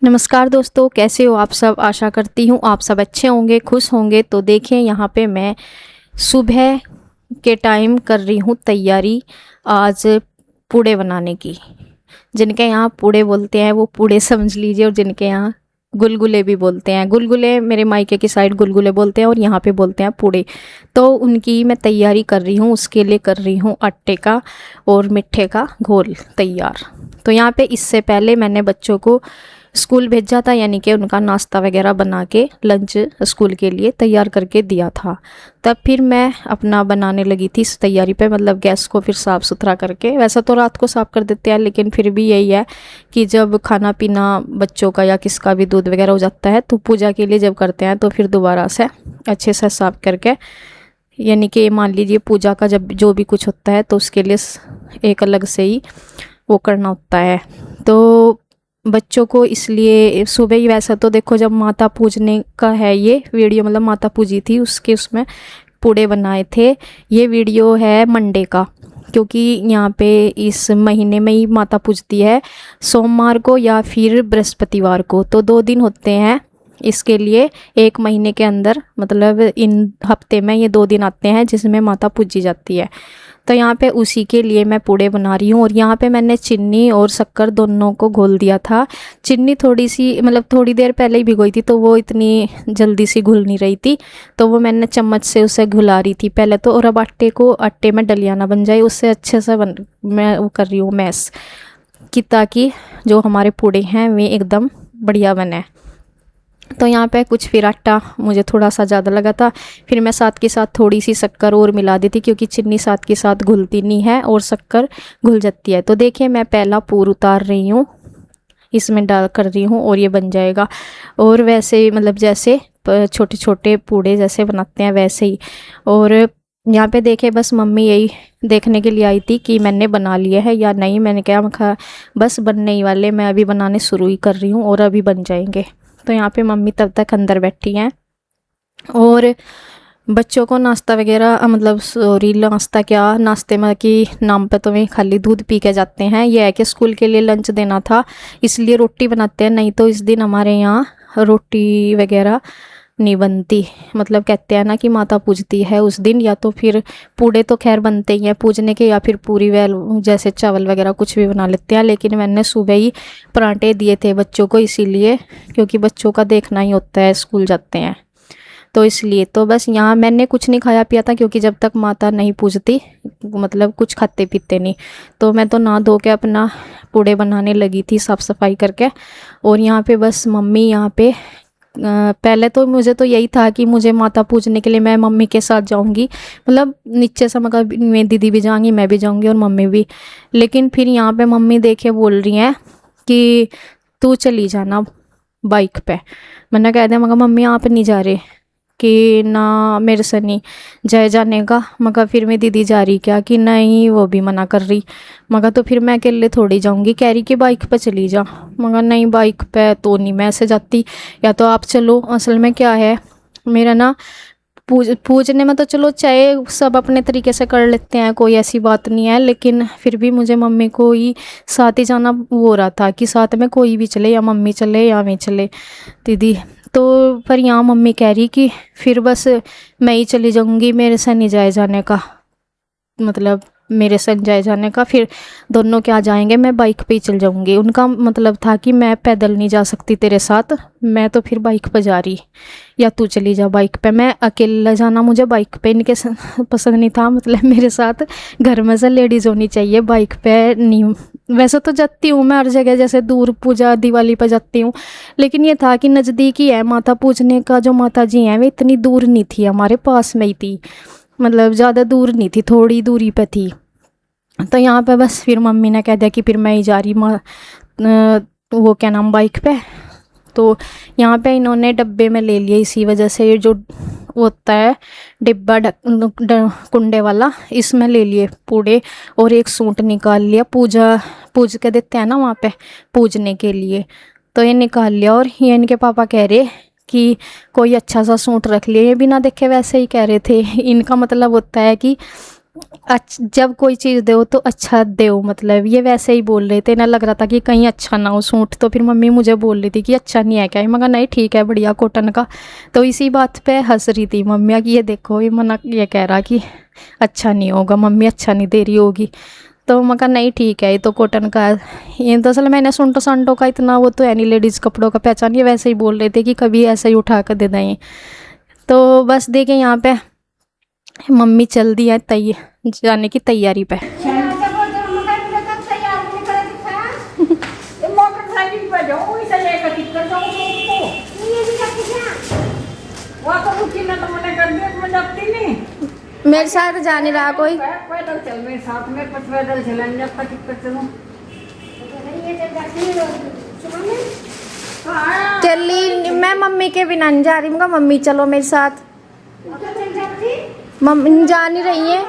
नमस्कार दोस्तों, कैसे हो आप सब। आशा करती हूँ आप सब अच्छे होंगे, खुश होंगे। तो देखें, यहाँ पे मैं सुबह के टाइम कर रही हूँ तैयारी आज पूड़े बनाने की। जिनके यहाँ पूड़े बोलते हैं वो पूड़े समझ लीजिए, और जिनके यहाँ गुलगुले भी बोलते हैं। गुलगुले मेरे मायके की साइड गुलगुले बोलते हैं और यहाँ पे बोलते हैं पूड़े। तो उनकी मैं तैयारी कर रही हूँ, उसके लिए कर रही हूँ आटे का और मिट्ठे का घोल तैयार। तो यहाँ पे इससे पहले मैंने बच्चों को स्कूल भेजा था, यानी कि उनका नाश्ता वगैरह बना के लंच स्कूल के लिए तैयार करके दिया था। तब फिर मैं अपना बनाने लगी थी इस तैयारी पे, मतलब गैस को फिर साफ़ सुथरा करके। वैसा तो रात को साफ़ कर देते हैं, लेकिन फिर भी यही है कि जब खाना पीना बच्चों का या किसका भी दूध वगैरह हो जाता है, तो पूजा के लिए जब करते हैं तो फिर दोबारा से अच्छे से साफ़ करके, यानी कि मान लीजिए पूजा का जब जो भी कुछ होता है तो उसके लिए एक अलग से ही वो करना होता है। तो बच्चों को इसलिए सुबह ही, वैसा तो देखो जब माता पूजने का है ये वीडियो, मतलब माता पूजी थी उसमें पूड़े बनाए थे। ये वीडियो है मंडे का, क्योंकि यहाँ पे इस महीने में ही माता पूजती है, सोमवार को या फिर बृहस्पतिवार को। तो 2 दिन होते हैं इसके लिए एक महीने के अंदर, मतलब इन हफ्ते में ये 2 दिन आते हैं जिसमें माता पूजी जाती है। तो यहाँ पे उसी के लिए मैं पूड़े बना रही हूँ। और यहाँ पे मैंने चीनी और शक्कर दोनों को घोल दिया था। चीनी थोड़ी सी, मतलब थोड़ी देर पहले ही भिगोई थी, तो वो इतनी जल्दी सी घुल नहीं रही थी, तो वो मैंने चम्मच से उसे घुला रही थी पहले तो। और अब आटे में डलिया ना बन जाए, उससे अच्छे से मैं वो कर रही हूँ मैश कि, ताकि जो हमारे पूड़े हैं वे एकदम बढ़िया बने। तो यहाँ पे कुछ फिर आटा मुझे थोड़ा सा ज़्यादा लगा था, फिर मैं साथ के साथ थोड़ी सी शक्कर और मिला दी थी, क्योंकि चीनी साथ के साथ घुलती नहीं है और शक्कर घुल जाती है। तो देखिए मैं पहला पूर उतार रही हूँ, इसमें डाल कर रही हूँ और ये बन जाएगा। और वैसे मतलब जैसे छोटे छोटे पूड़े जैसे बनाते हैं वैसे ही। और यहाँ पे देखे बस मम्मी यही देखने के लिए आई थी कि मैंने बना लिया है या नहीं। मैंने कहा बस बनने ही वाले, मैं अभी बनाने शुरू ही कर रही हूँ और अभी बन जाएंगे। तो यहाँ पे मम्मी तब तक अंदर बैठी हैं और बच्चों को नाश्ता वगैरह, मतलब सॉरी नाश्ता क्या, नाश्ते में कि नाम पे तो वे खाली दूध पी के जाते हैं। यह है कि स्कूल के लिए लंच देना था, इसलिए रोटी बनाते हैं। नहीं तो इस दिन हमारे यहाँ रोटी वगैरह नहीं बनती, मतलब कहते हैं ना कि माता पूजती है उस दिन। या तो फिर पूड़े तो खैर बनते ही हैं पूजने के, या फिर पूरी वेल जैसे चावल वगैरह कुछ भी बना लेते हैं। लेकिन मैंने सुबह ही पराठे दिए थे बच्चों को, इसीलिए क्योंकि बच्चों का देखना ही होता है, स्कूल जाते हैं तो इसलिए। तो बस यहाँ मैंने कुछ नहीं खाया पिया था, क्योंकि जब तक माता नहीं पूजती मतलब कुछ खाते पीते नहीं। तो मैं तो नहा धो के अपना पूड़े बनाने लगी थी साफ़ सफाई करके। और यहाँ पे बस मम्मी यहाँ पे पहले तो मुझे तो यही था कि मुझे माता पूजने के लिए मैं मम्मी के साथ जाऊंगी, मतलब नीचे से मगर मेरी दीदी भी जाएंगी, मैं भी जाऊंगी और मम्मी भी। लेकिन फिर यहाँ पे मम्मी देखे बोल रही हैं कि तू चली जाना बाइक पे। मैंने कह दिया मगर मम्मी आप नहीं जा रहे कि ना, मेरे से नहीं जाए जाने का। मगर फिर मेरी दीदी जा रही क्या कि नहीं, वो भी मना कर रही। मगर तो फिर मैं अकेले थोड़ी जाऊंगी, कह रही कि बाइक पे चली जा। मगर नहीं, बाइक पे तो नहीं मैं ऐसे जाती, या तो आप चलो। असल में क्या है, मेरा ना पूजने में तो चलो चाहे सब अपने तरीके से कर लेते हैं, कोई ऐसी बात नहीं है। लेकिन फिर भी मुझे मम्मी को ही साथ ही जाना हो रहा था कि साथ में कोई भी चले, या मम्मी चले या मैं चले दीदी। तो पर यहाँ मम्मी कह रही कि फिर बस मैं ही चली जाऊंगी, मेरे से नहीं जाए जाने का, मतलब मेरे संग जाए जाने का। फिर दोनों क्या जाएंगे, मैं बाइक पे ही चल जाऊंगी। उनका मतलब था कि मैं पैदल नहीं जा सकती तेरे साथ, मैं तो फिर बाइक पे जा रही, या तू चली जा बाइक पे। मैं अकेला जाना मुझे बाइक पे इनके पसंद नहीं था, मतलब मेरे साथ घर में से लेडीज़ होनी चाहिए, बाइक पे नहीं। वैसे तो जाती हूँ मैं हर जगह, जैसे दूर पूजा दिवाली पर जाती हूँ, लेकिन ये था कि नज़दीक ही है माता पूजने का। जो माता जी हैं वे इतनी दूर नहीं थी, हमारे पास में ही थी, मतलब ज़्यादा दूर नहीं थी, थोड़ी दूरी पे थी। तो यहाँ पे बस फिर मम्मी ने कह दिया कि फिर मैं ही जा रही वो क्या नाम बाइक पे। तो यहाँ पे इन्होंने डब्बे में ले लिए, इसी वजह से ये जो होता है डिब्बा कुंडे वाला, इसमें ले लिए पूड़े। और एक सूट निकाल लिया, पूज के देते हैं ना वहाँ पे पूजने के लिए, तो ये निकाल लिया। और ये इनके पापा कह रहे कि कोई अच्छा सा सूट रख लिए, ये बिना देखे वैसे ही कह रहे थे। इनका मतलब होता है कि जब कोई चीज़ दो तो अच्छा दो, मतलब ये वैसे ही बोल रहे थे ना, लग रहा था कि कहीं अच्छा ना हो सूट। तो फिर मम्मी मुझे बोल रही थी कि अच्छा नहीं है क्या, मगर नहीं ठीक है बढ़िया कॉटन का। तो इसी बात पे हंस रही थी मम्मी कि ये देखो ये मना ये कह रहा कि अच्छा नहीं होगा, मम्मी अच्छा नहीं दे रही होगी। तो मगर नहीं ठीक है, ये तो कॉटन का है। ये दरअसल मैंने सुंटो सांटो का इतना वो तो है नहीं, लेडीज़ कपड़ों का पहचान, ये वैसे ही बोल रहे थे कि कभी ऐसे ही उठा कर दे दें। तो बस देखें यहाँ पे मम्मी चल दी है जाने की तैयारी पे। मेरे साथ जा नहीं रहा कोई, पैदल चल मेरे साथ में, पैदल चलेंगे जब तक चलूं। चली मैं मम्मी के बिना नहीं जा रही, मगर मम्मी चलो मेरे साथ। मम्मी जा नहीं रही है,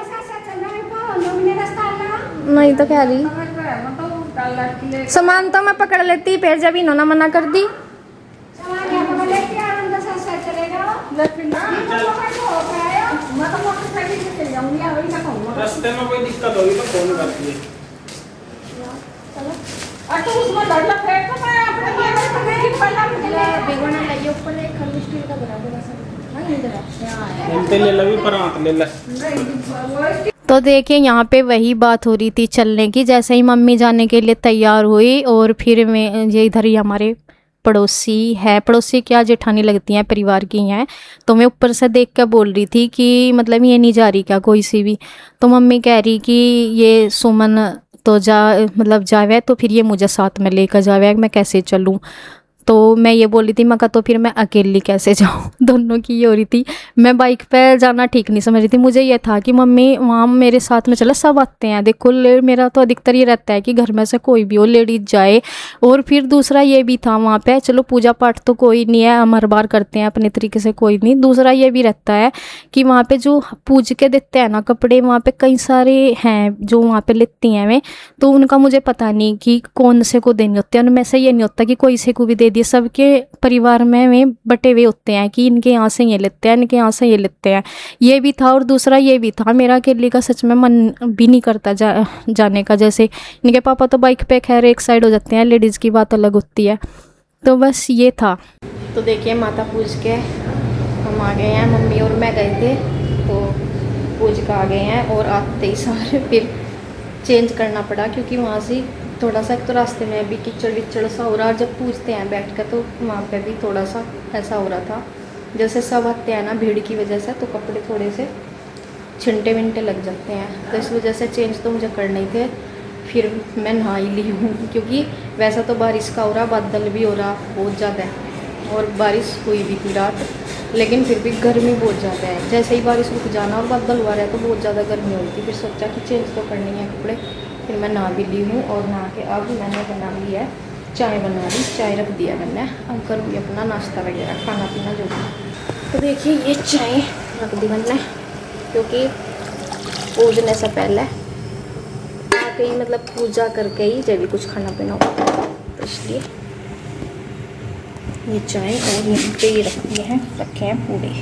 नहीं तो कह रही सामान तो मैं पकड़ लेती, फिर जब इन्होंने मना कर दी। रास्ते में कोई दिक्कत होगी तो फोन करती है। तो उसमें लड़ला फेंक तो मैं अपने ऊपर एक खंड स्टील का बना देना सब। ले ला भी परांत ले ला। तो देखिए यहाँ पे वही बात हो रही थी चलने की। जैसे ही मम्मी जाने के लिए तैयार हुई और फिर मैं ये इधर ही हमारे पड़ोसी है, पड़ोसी क्या जेठानी लगती हैं, परिवार की हैं। तो मैं ऊपर से देख कर बोल रही थी कि मतलब ये नहीं जा रही क्या कोई सी भी। तो मम्मी कह रही कि ये सुमन तो मतलब जावे, तो फिर ये मुझे साथ में लेकर जावे, मैं कैसे चलूँ। तो मैं ये बोल रही थी, मैं कहा तो फिर मैं अकेली कैसे जाऊँ। दोनों की ये हो रही थी। मैं बाइक पे जाना ठीक नहीं समझ रही थी, मुझे ये था कि मम्मी वहाँ मेरे साथ में चला, सब आते हैं। देखो मेरा तो अधिकतर ये रहता है कि घर में से कोई भी हो लेडीज जाए। और फिर दूसरा ये भी था वहाँ पे, चलो पूजा पाठ तो कोई नहीं है, हम हर बार करते हैं अपने तरीके से, कोई नहीं। दूसरा ये भी रहता है कि वहाँ पे जो पूज के देते हैं ना कपड़े, वहाँ पे कई सारे हैं जो वहाँ पे लेती हैं मैं, तो उनका मुझे पता नहीं कि कौन से को देने होते हैं। उनमें से ये नहीं होता कि कोई से को भी दे दिए, सबके परिवार में बटे हुए होते हैं कि इनके यहाँ से ये लेते हैं, इनके यहाँ से ये लेते हैं। ये भी था। और दूसरा ये भी था, मेरा अकेले का सच में मन भी नहीं करता जाने का। जैसे इनके पापा तो बाइक पे खैर एक साइड हो जाते हैं, लेडीज़ की बात अलग होती है। तो बस ये था। तो देखिए माता पूज के हम आ गए हैं, मम्मी और मैं गए थे तो पूज का आ गए हैं। और आते ही सारे फिर चेंज करना पड़ा, क्योंकि वहाँ से थोड़ा सा एक तो रास्ते में भी कीचड़ विचड़ सा हो रहा, और जब पूछते हैं बैठ कर तो वहाँ पे भी थोड़ा सा ऐसा हो रहा था। जैसे सब आते हैं ना भीड़ की वजह से, तो कपड़े थोड़े से छिंटे विंटे लग जाते हैं। तो इस वजह से चेंज तो मुझे करने ही थे। फिर मैं नहा ही ली हूँ, क्योंकि वैसा तो बारिश का हो रहा, बादल भी हो रहा बहुत ज़्यादा है, और बारिश हुई भी थी रात, लेकिन फिर भी गर्मी बहुत ज़्यादा है। जैसे ही बारिश रुक जाना और बादल हुआ रहा है तो बहुत ज़्यादा गर्मी होती थी। फिर सोचा कि चेंज तो करनी है कपड़े। फिर मैं नहा भी ली हूँ, और नहा के अब मैंने बना ली है चाय, बना ली चाय रख दिया मैंने। अब करूँगी अपना नाश्ता वगैरह, खाना पीना जो भी। तो देखिए ये चाय रख दी मैंने, क्योंकि पूजने से पहले आके ही मतलब पूजा करके ही जब भी कुछ खाना पीना होता है, तो इसलिए ये चाय। और यहाँ पे ये रखे हैं पूड़े,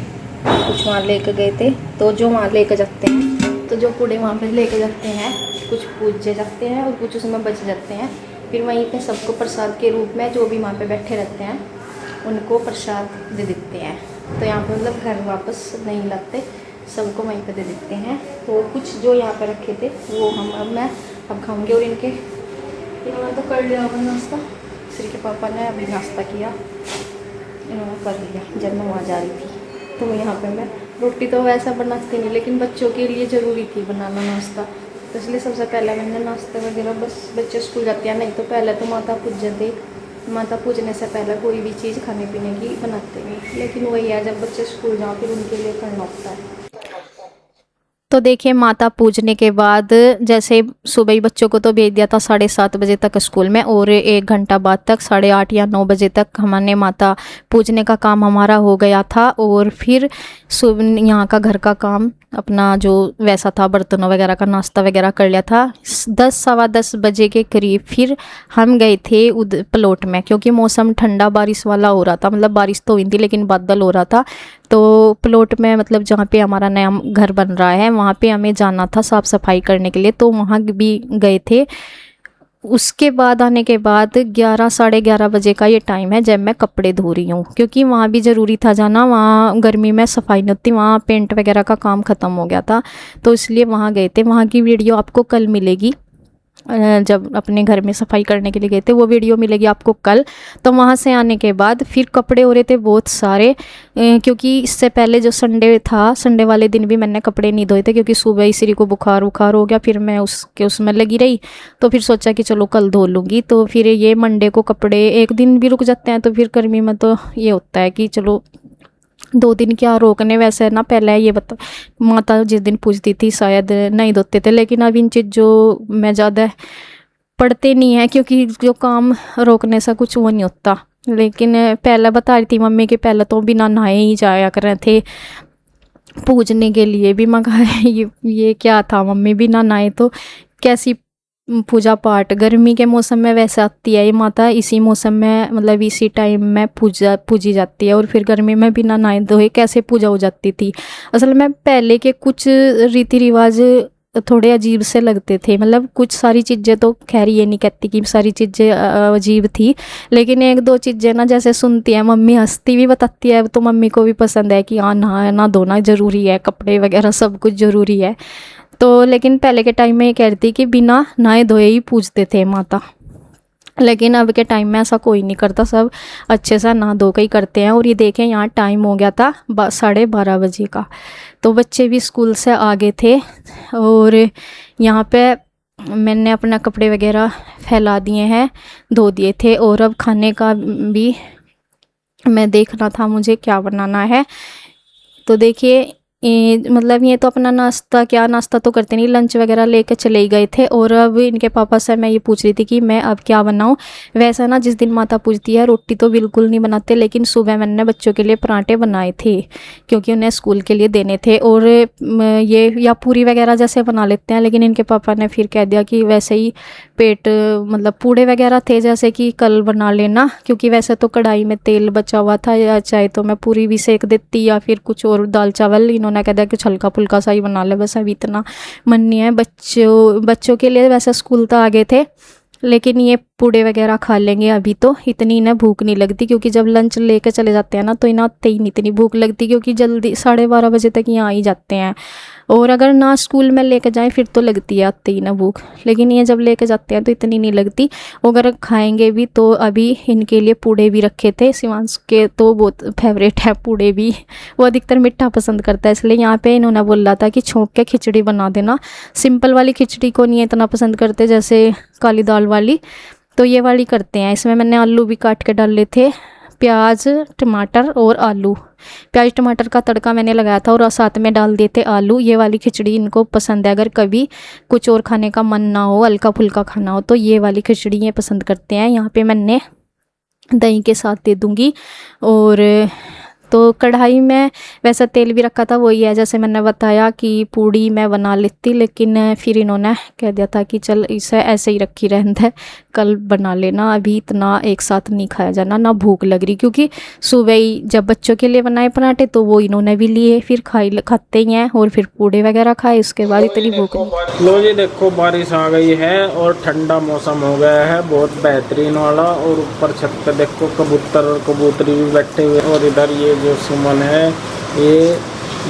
कुछ वहाँ लेके गए थे, तो जो वहाँ लेके जाते हैं, तो जो पूड़े वहाँ पे लेके जाते हैं, कुछ पूजे जाते हैं और कुछ उसमें बच जाते हैं। फिर वहीं पे सबको प्रसाद के रूप में जो भी वहाँ पे बैठे रहते हैं उनको प्रसाद दे देते हैं। तो यहाँ पे मतलब घर वापस नहीं लाते, सबको वहीं पे दे देते हैं। तो कुछ जो यहाँ पे रखे थे वो मैं अब खाऊंगी। और इन्होंने तो कर लिया होगा नाश्ता, श्री के पापा ने अभी नाश्ता किया, इन्होंने कर लिया जब मैं वहाँ जा रही थी। तो यहाँ पे मैं रोटी तो वैसा बनाती नहीं, लेकिन बच्चों के लिए ज़रूरी थी बनाना नाश्ता, तो इसलिए सबसे पहले मैंने नाश्ते वगैरह, बस बच्चे स्कूल जाते हैं नहीं तो पहले तो माता पूजते, माता पूजने से पहले कोई भी चीज़ खाने पीने की बनाते नहीं। लेकिन वही है, जब बच्चे स्कूल जाओ फिर उनके लिए करना होता है। तो देखिए माता पूजने के बाद जैसे सुबह ही बच्चों को तो भेज दिया था 7:30 बजे तक स्कूल में, और 1 घंटा बाद तक 8:30 या 9 बजे तक हमने माता पूजने का काम हमारा हो गया था। और फिर सुबह यहाँ का घर का काम अपना जो वैसा था, बर्तनों वगैरह का नाश्ता वगैरह कर लिया था। 10 सवा 10 बजे के करीब फिर हम गए थे प्लॉट में, क्योंकि मौसम ठंडा बारिश वाला हो रहा था, मतलब बारिश तो हुई थी लेकिन बादल हो रहा था। तो प्लॉट में मतलब जहाँ पे हमारा नया घर बन रहा है वहाँ पे हमें जाना था साफ़ सफाई करने के लिए, तो वहाँ भी गए थे। उसके बाद आने के बाद 11 साढ़े 11 बजे का ये टाइम है जब मैं कपड़े धो रही हूँ, क्योंकि वहाँ भी ज़रूरी था जाना, वहाँ गर्मी में सफाई नहीं होती, वहाँ पेंट वगैरह का काम ख़त्म हो गया था, तो इसलिए वहाँ गए थे। वहाँ की वीडियो आपको कल मिलेगी, जब अपने घर में सफाई करने के लिए गए थे वो वीडियो मिलेगी आपको कल। तो वहाँ से आने के बाद फिर कपड़े हो रहे थे बहुत सारे, क्योंकि इससे पहले जो संडे था, संडे वाले दिन भी मैंने कपड़े नहीं धोए थे, क्योंकि सुबह ही श्री को बुखार हो गया, फिर मैं उसमें लगी रही, तो फिर सोचा कि चलो कल धो लूँगी। तो फिर ये मंडे को कपड़े एक दिन भी रुक जाते हैं, तो फिर गर्मी में तो ये होता है कि चलो 2 दिन क्या रोकने। वैसे ना पहले ये बता, माता जिस दिन पूजती थी शायद नहीं धोते थे, लेकिन अब इन चीज़ों में ज़्यादा पड़ते नहीं है, क्योंकि जो काम रोकने से कुछ वो नहीं होता। लेकिन पहले बता रही थी मम्मी कि पहले तो बिना नहाए ही जाया कर रहे थे पूजने के लिए भी। मैं कहा ये क्या था मम्मी, बिना नहाए तो कैसी पूजा पाठ। गर्मी के मौसम में वैसे आती है ये माता, इसी मौसम में मतलब इसी टाइम में पूजी जाती है, और फिर गर्मी में बिना नहाए धोए कैसे पूजा हो जाती थी। असल में पहले के कुछ रीति रिवाज थोड़े अजीब से लगते थे, मतलब कुछ सारी चीज़ें तो खैर ये नहीं कहती कि सारी चीज़ें अजीब थी, लेकिन 1-2 चीज़ें ना जैसे सुनती है मम्मी हंसती भी बताती है, तो मम्मी को भी पसंद है कि हाँ नहाना धोना ज़रूरी है, कपड़े वगैरह सब कुछ ज़रूरी है। तो लेकिन पहले के टाइम में ये कह रही थी कि बिना नहाए धोए ही पूजते थे माता, लेकिन अब के टाइम में ऐसा कोई नहीं करता, सब अच्छे से नहा धो के ही करते हैं। और ये देखें यहाँ टाइम हो गया था 12:30 बजे का, तो बच्चे भी स्कूल से आ गए थे, और यहाँ पे मैंने अपना कपड़े वगैरह फैला दिए हैं, धो दिए थे। और अब खाने का भी मैं देखना था मुझे क्या बनाना है। तो देखिए मतलब ये तो अपना नाश्ता तो करते नहीं, लंच वगैरह लेके चले ही गए थे। और अब इनके पापा से मैं ये पूछ रही थी कि मैं अब क्या बनाऊं। वैसा ना जिस दिन माता पूजती है रोटी तो बिल्कुल नहीं बनाते, लेकिन सुबह मैंने बच्चों के लिए पराठे बनाए थे, क्योंकि उन्हें स्कूल के लिए देने थे। और ये या पूरी वगैरह जैसे बना लेते हैं, लेकिन इनके पापा ने फिर कह दिया कि वैसे ही पेट मतलब पूड़े वगैरह थे जैसे कि कल बना लेना, क्योंकि वैसे तो कढ़ाई में तेल बचा हुआ था, या चाहे तो मैं पूरी भी सेक देती या फिर कुछ और दाल चावल। इन्होंने कह दिया कि हल्का फुल्का सा ही बना ले, बस अभी इतना मन नहीं है। बच्चों के लिए वैसे स्कूल तो आ गए थे, लेकिन ये पूड़े वगैरह खा लेंगे, अभी तो इतनी इन्हें भूख नहीं लगती, क्योंकि जब लंच लेके चले जाते हैं ना तो इन्हें आते ही नहीं इतनी भूख लगती, क्योंकि जल्दी 12:30 बजे तक यहाँ आ ही जाते हैं। और अगर ना स्कूल में लेके जाएं फिर तो लगती है आते ही ना भूख, लेकिन ये जब लेके जाते हैं तो इतनी नहीं लगती। अगर खाएंगे भी तो अभी इनके लिए पूड़े भी रखे थे, शिवांश के तो बहुत फेवरेट है पूड़े भी, वो अधिकतर मीठा पसंद करता है, इसलिए यहाँ पे इन्होंने बोला था कि छोंक के खिचड़ी बना देना। सिंपल वाली खिचड़ी को नहीं इतना पसंद करते जैसे काली दाल वाली, तो ये वाली करते हैं। इसमें मैंने आलू भी काट के डाले थे, प्याज टमाटर और आलू। प्याज टमाटर का तड़का मैंने लगाया था और साथ में डाल दिए थे आलू। ये वाली खिचड़ी इनको पसंद है, अगर कभी कुछ और खाने का मन ना हो, हल्का फुल्का खाना हो, तो ये वाली खिचड़ी ये पसंद करते हैं। यहाँ पे मैंने दही के साथ दे दूँगी। और तो कढ़ाई में वैसा तेल भी रखा था, वही है जैसे मैंने बताया कि पूड़ी मैं बना लेती, लेकिन फिर इन्होंने कह दिया था कि चल इसे ऐसे ही रखी रहने दे, कल बना लेना, अभी इतना एक साथ नहीं खाया जाना, ना भूख लग रही। क्योंकि सुबह ही जब बच्चों के लिए बनाए पराठे तो वो इन्होंने भी लिए, फिर खाते ही हैं, और फिर पूड़े वगैरह खाए, उसके बाद इतनी भूख नहीं। लो जी देखो बारिश आ गई है और ठंडा मौसम हो गया है, बहुत बेहतरीन वाला। और ऊपर छत पे देखो कबूतर और कबूतरी भी बैठे हुए। और इधर ये जो सुमन है, ये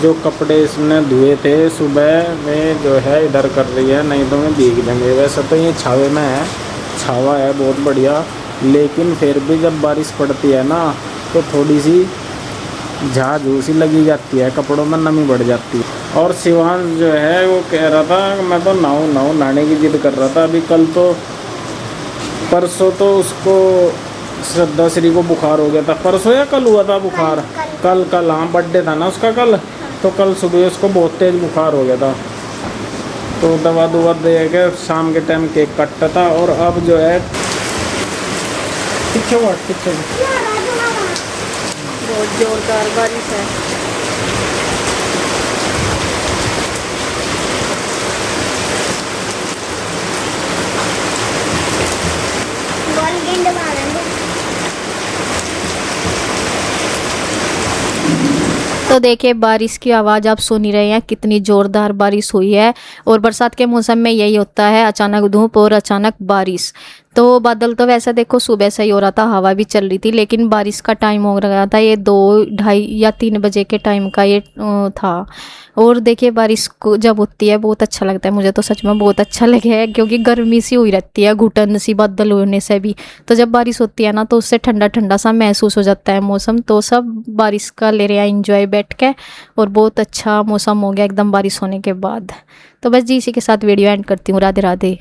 जो कपड़े इसने धुए थे सुबह में जो है इधर कर रही है, नहीं तो मैं भीग देंगे। वैसे तो ये छावे में है, छावा है बहुत बढ़िया, लेकिन फिर भी जब बारिश पड़ती है ना तो थोड़ी सी झाझू सी लगी जाती है, कपड़ों में नमी बढ़ जाती है। और शिवांश जो है वो कह रहा था मैं तो नहाने की जिद कर रहा था। अभी कल तो परसों तो उसको श्रद्धा श्री को बुखार हो गया था, परसों या कल हुआ था बुखार, कल हाँ बर्थडे था ना उसका कल, तो कल सुबह उसको बहुत तेज़ बुखार हो गया था, तो दवा दे के शाम के टाइम केक काटता था। और अब जो है पीछे बहुत जोरदार बारिश है। तो देखिए बारिश की आवाज़ आप सुन ही रहे हैं, कितनी ज़ोरदार बारिश हुई है। और बरसात के मौसम में यही होता है, अचानक धूप और अचानक बारिश। तो बादल तो वैसे देखो सुबह से ही हो रहा था, हवा भी चल रही थी, लेकिन बारिश का टाइम हो गया था, ये 2, ढाई या 3 बजे के टाइम का ये था। और देखिए बारिश को जब होती है बहुत अच्छा लगता है, मुझे तो सच में बहुत अच्छा लगे है, क्योंकि गर्मी सी हुई रहती है, घुटन सी बादल होने से भी। तो जब बारिश होती है ना तो उससे ठंडा ठंडा सा महसूस हो जाता है मौसम। तो सब बारिश का ले रहे हैं एंजॉय बैठ के, और बहुत अच्छा मौसम हो गया एकदम बारिश होने के बाद। तो बस जी इसी के साथ वीडियो एंड करती हूँ। राधे राधे।